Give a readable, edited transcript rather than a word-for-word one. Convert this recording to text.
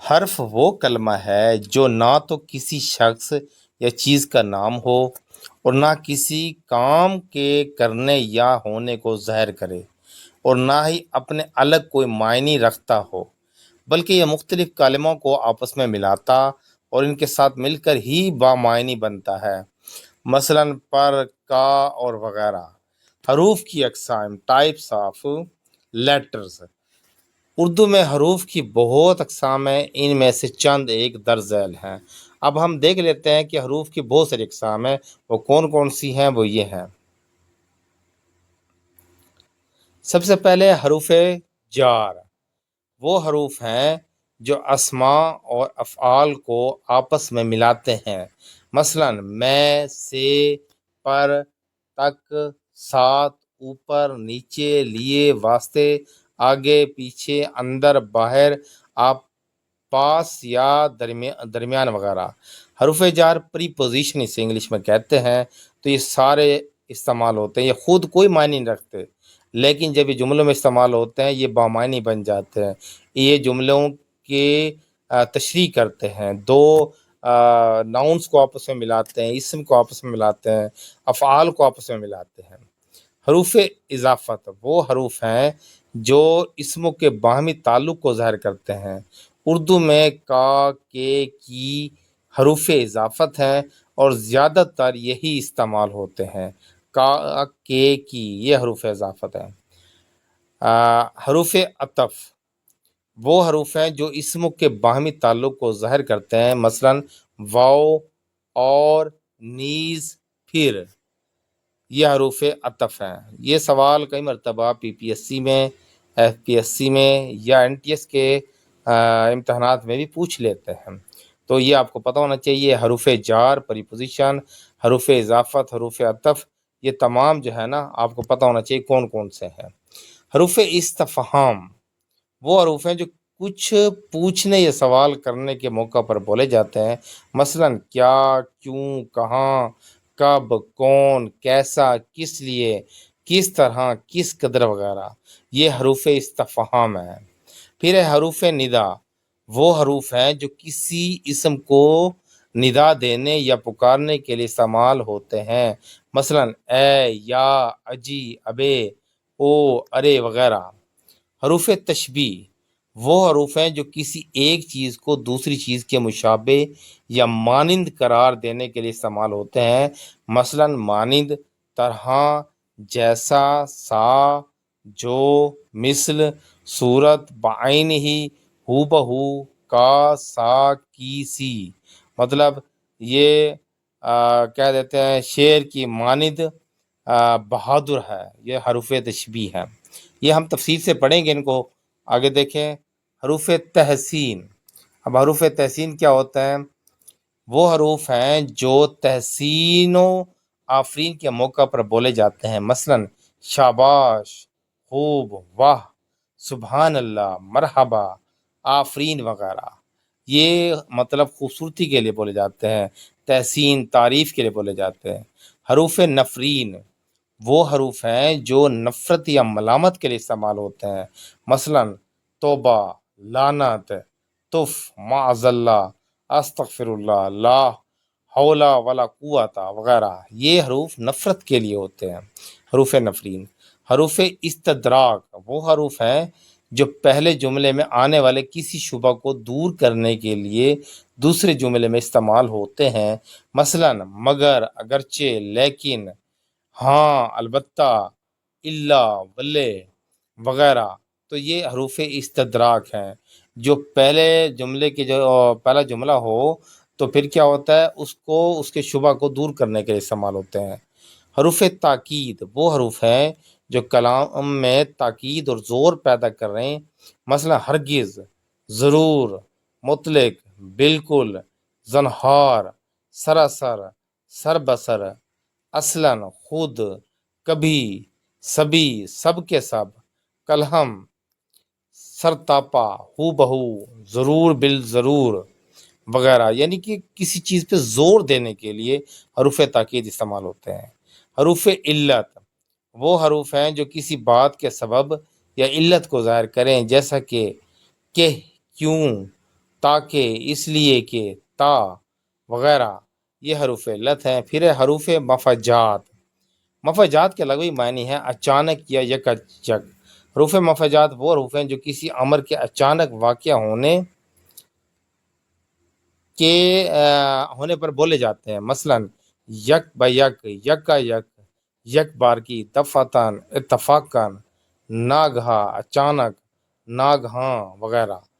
حرف وہ کلمہ ہے جو نہ تو کسی شخص یا چیز کا نام ہو اور نہ کسی کام کے کرنے یا ہونے کو ظاہر کرے اور نہ ہی اپنے الگ کوئی معنی رکھتا ہو، بلکہ یہ مختلف کلموں کو آپس میں ملاتا اور ان کے ساتھ مل کر ہی بامعنی بنتا ہے۔ مثلاً پر، کا اور وغیرہ۔ حروف کی اقسام، ٹائپس آف لیٹرز۔ اردو میں حروف کی بہت اقسام ہیں، ان میں سے چند ایک درج ذیل ہیں۔ اب ہم دیکھ لیتے ہیں کہ حروف کی بہت ساری اقسام ہیں، وہ کون کون سی ہیں، وہ یہ ہیں۔ سب سے پہلے حروف جار۔ وہ حروف ہیں جو اسماء اور افعال کو آپس میں ملاتے ہیں۔ مثلاً میں، سے، پر، تک، ساتھ، اوپر، نیچے، لیے، واسطے، آگے، پیچھے، اندر، باہر، آپ، پاس یا درمیان وغیرہ۔ حروف جار پری پوزیشن اسے انگلش میں کہتے ہیں، تو یہ سارے استعمال ہوتے ہیں، یہ خود کوئی معنی نہیں رکھتے، لیکن جب یہ جملوں میں استعمال ہوتے ہیں یہ بامعنی بن جاتے ہیں۔ یہ جملوں کے تشریح کرتے ہیں، دو ناؤنس کو آپس میں ملاتے ہیں، اسم کو آپس میں ملاتے ہیں، افعال کو آپس میں ملاتے ہیں۔ حروف اضافت وہ حروف ہیں جو اسموں کے باہمی تعلق کو ظاہر کرتے ہیں۔ اردو میں کا، کے، کی حروف اضافت ہیں اور زیادہ تر یہی استعمال ہوتے ہیں۔ کا، کے، کی یہ حروف اضافت ہیں۔ حروف عطف وہ حروف ہیں جو اسموں کے باہمی تعلق کو ظاہر کرتے ہیں۔ مثلاً واو، اور، نیز، پھر، یہ حروف عطف ہیں۔ یہ سوال کئی مرتبہ پی پی ایس سی میں، ایف پی ایس سی میں یا این ٹی ایس کے امتحانات میں بھی پوچھ لیتے ہیں، تو یہ آپ کو پتہ ہونا چاہیے۔ حروف جار، پریپوزیشن، حروف اضافت، حروف عطف، یہ تمام جو ہے نا آپ کو پتہ ہونا چاہیے کون کون سے ہیں۔ حروف استفہام وہ حروف ہیں جو کچھ پوچھنے یا سوال کرنے کے موقع پر بولے جاتے ہیں۔ مثلاً کیا، کیوں، کہاں، کب، کون، کیسا، کس لیے، کس طرح، کس قدر وغیرہ، یہ حروف استفہام ہیں۔ پھر ہے حروف ندا وہ حروف ہیں جو کسی اسم کو ندا دینے یا پکارنے کے لیے استعمال ہوتے ہیں۔ مثلاً اے، یا، اجی، ابے، او، ارے وغیرہ۔ حروف تشبیہ وہ حروف ہیں جو کسی ایک چیز کو دوسری چیز کے مشابہ یا مانند قرار دینے کے لیے استعمال ہوتے ہیں۔ مثلاً مانند، طرح، جیسا، سا، جو، مثل، صورت، بعین ہی، ہو بہو، کا، سا، کی، سی۔ مطلب یہ کہہ دیتے ہیں شعر کی مانند بہادر ہے، یہ حروف تشبیہ ہے۔ یہ ہم تفصیل سے پڑھیں گے ان کو، آگے دیکھیں۔ حروف تحسین۔ اب حروف تحسین کیا ہوتا ہے؟ وہ حروف ہیں جو تحسین و آفرین کے موقع پر بولے جاتے ہیں۔ مثلاً شاباش، خوب، واہ، سبحان اللہ، مرحبا، آفرین وغیرہ۔ یہ مطلب خوبصورتی کے لیے بولے جاتے ہیں، تحسین، تعریف کے لیے بولے جاتے ہیں۔ حروف نفرین وہ حروف ہیں جو نفرت یا ملامت کے لیے استعمال ہوتے ہیں۔ مثلاً توبہ، لعنت، تف، معاذ اللہ، استغفر اللہ، لا حول ولا قوت وغیرہ، یہ حروف نفرت کے لیے ہوتے ہیں، حروف نفرین۔ حروف استدراک وہ حروف ہیں جو پہلے جملے میں آنے والے کسی شبہ کو دور کرنے کے لیے دوسرے جملے میں استعمال ہوتے ہیں۔ مثلاً مگر، اگرچہ، لیکن، ہاں، البتہ، الا، ولے وغیرہ۔ تو یہ حروف استدراک ہیں جو پہلے جملے کے جو پہلا جملہ ہو تو پھر کیا ہوتا ہے، اس کو اس کے شبہ کو دور کرنے کے لیے استعمال ہوتے ہیں۔ حروف تاکید وہ حروف ہیں جو کلام میں تاکید اور زور پیدا کر رہے ہیں۔ مثلا ہرگز، ضرور، مطلق، بالکل، زنہار، سراسر، سر بسر، اصلاً، خود، کبھی، سبھی، سب کے سب، کلہم، سرتاپا، ہو بہو، ضرور، بالضرور وغیرہ، یعنی کہ کسی چیز پہ زور دینے کے لیے حروف تاکید استعمال ہوتے ہیں۔ حروف علت وہ حروف ہیں جو کسی بات کے سبب یا علت کو ظاہر کریں، جیسا کہ کیوں، تاکہ، اس لیے کہ، تا وغیرہ یہ حروف علت ہیں۔ پھر ہے حروف مفجات۔ مفجات کے لغوی معنی ہے اچانک یا یکایک۔ حروف مفجات وہ حروف ہیں جو کسی امر کے اچانک واقع ہونے پر بولے جاتے ہیں، مثلا یک بیک، یکا یک، یک بار کی، دفعتاً، اتفاقاً، ناگہا، اچانک، ناگہاں وغیرہ۔